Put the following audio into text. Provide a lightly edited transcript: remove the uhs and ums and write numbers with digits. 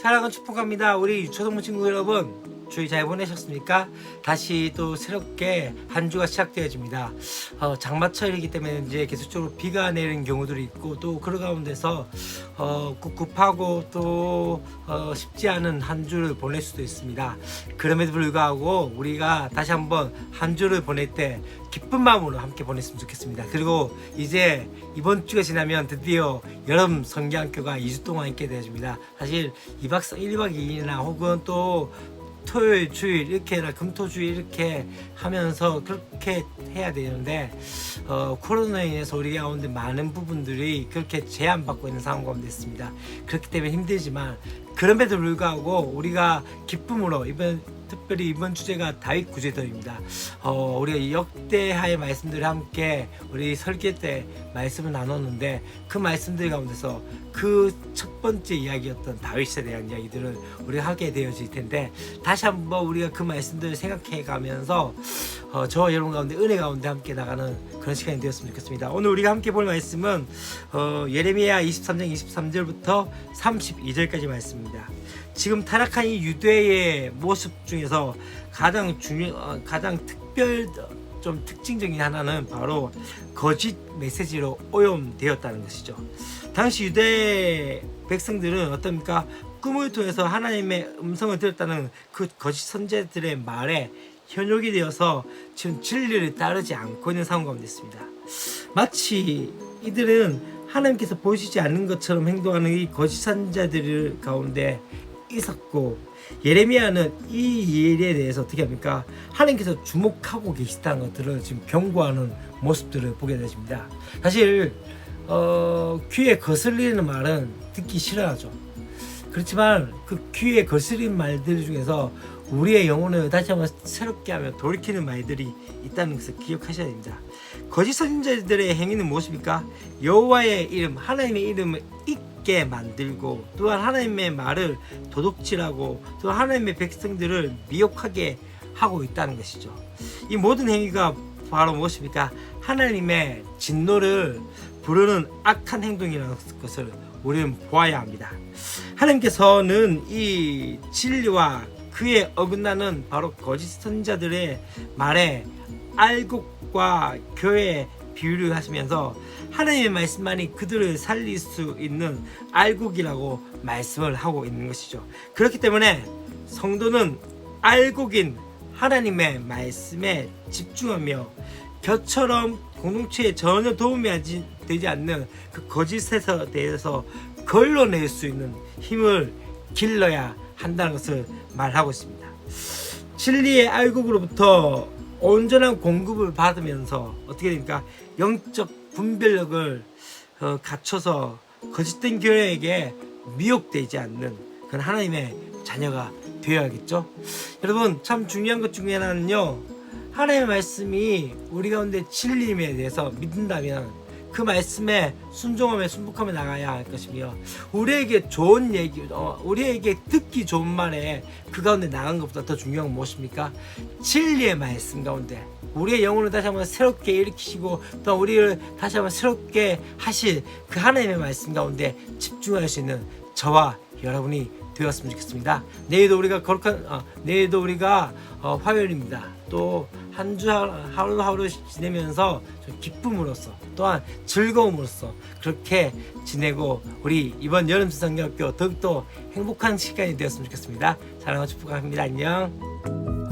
사랑하는 축복합니다. 우리 유초동무 친구 여러분, 주의 잘 보내셨습니까? 다시 또 새롭게 한 주가 시작되어집니다. 장마철이기 때문에 이제 계속적으로 비가 내리는 경우들이 있고, 또 그런 가운데서 꿉꿉하고 또 쉽지 않은 한 주를 보낼 수도 있습니다. 그럼에도 불구하고 우리가 다시 한번 한 주를 보낼 때 기쁜 마음으로 함께 보냈으면 좋겠습니다. 그리고 이제 이번 주가 지나면 드디어 여름 성경학교가 2주 동안 있게 되어집니다. 사실 1박 2일이나 혹은 또 토요일, 주일 이렇게 금토주일 이렇게 하면서 그렇게 해야 되는데 코로나로 인해서 우리 가운데 많은 부분들이 그렇게 제한받고 있는 상황 가운데 있습니다. 그렇기 때문에 힘들지만 그럼에도 불구하고 우리가 기쁨으로 특별히 이번 주제가 다윗 구제도입니다. 우리가 역대하의 말씀들을 함께 우리 설계 때 말씀을 나눴는데, 그 말씀들 가운데서 그 첫 번째 이야기였던 다윗에 대한 이야기들을 우리가 하게 되어질 텐데, 다시 한번 우리가 그 말씀들을 생각해 가면서 저와 여러분 가운데 은혜 가운데 함께 나가는 그런 시간이 되었으면 좋겠습니다. 오늘 우리가 함께 볼 말씀은 예레미야 23장 23절부터 32절까지 말씀입니다. 지금 타락한 이 유대의 모습 중에서 가장 특징적인 하나는 바로 거짓 메시지로 오염되었다는 것이죠. 당시 유대 백성들은 어떻습니까? 꿈을 통해서 하나님의 음성을 들었다는 그 거짓 선제들의 말에 현혹이 되어서 지금 진리를 따르지 않고 있는 상황 가운데 있습니다. 마치 이들은 하나님께서 보시지 않는 것처럼 행동하는 이 거짓 선자들 가운데 있었고, 예레미야는 이 일에 대해서 어떻게 합니까? 하나님께서 주목하고 계시다는 것들을 지금 경고하는 모습들을 보게 되십니다. 사실 귀에 거슬리는 말은 듣기 싫어하죠. 그렇지만 그 귀에 거슬리는 말들 중에서 우리의 영혼을 다시 한번 새롭게 하며 돌이키는 말들이 있다는 것을 기억하셔야 됩니다. 거짓 선지자들의 행위는 무엇입니까? 여호와의 이름, 하나님의 이름을 잊게 만들고, 또한 하나님의 말을 도둑질하고, 또 하나님의 백성들을 미혹하게 하고 있다는 것이죠. 이 모든 행위가 바로 무엇입니까? 하나님의 진노를 부르는 악한 행동이라는 것을 우리는 보아야 합니다. 하나님께서는 이 진리와 그에 어긋나는 바로 거짓 선자들의 말에 알곡과 교회에 비유를 하시면서 하나님의 말씀만이 그들을 살릴 수 있는 알곡이라고 말씀을 하고 있는 것이죠. 그렇기 때문에 성도는 알곡인 하나님의 말씀에 집중하며 겨처럼 공동체에 전혀 도움이 되지 않는 그 거짓에 대해서 걸러낼 수 있는 힘을 길러야 한다는 것을 말하고 있습니다. 진리의 알곡으로부터 온전한 공급을 받으면서 어떻게 됩니까? 영적 분별력을 갖춰서 거짓된 교회에게 미혹되지 않는 그런 하나님의 자녀가 되어야겠죠. 여러분, 참 중요한 것 중에 하나는요, 하나님의 말씀이 우리 가운데 진리임에 대해서 믿는다면 그 말씀에 순종하며 순복하며 나가야 할 것이며, 우리에게 좋은 얘기, 우리에게 듣기 좋은 말에 그 가운데 나간 것보다 더 중요한 건 무엇입니까? 진리의 말씀 가운데 우리의 영혼을 다시 한번 새롭게 일으키시고, 또 우리를 다시 한번 새롭게 하실 그 하나님의 말씀 가운데 집중할 수 있는 저와 여러분이 되었으면 좋겠습니다. 내일도 우리가 화요일입니다. 또 한 주 하루하루 지내면서 좀 기쁨으로써, 또한 즐거움으로써 그렇게 지내고, 우리 이번 여름 성경학교 더욱더 행복한 시간이 되었으면 좋겠습니다. 사랑하고 축복합니다. 안녕.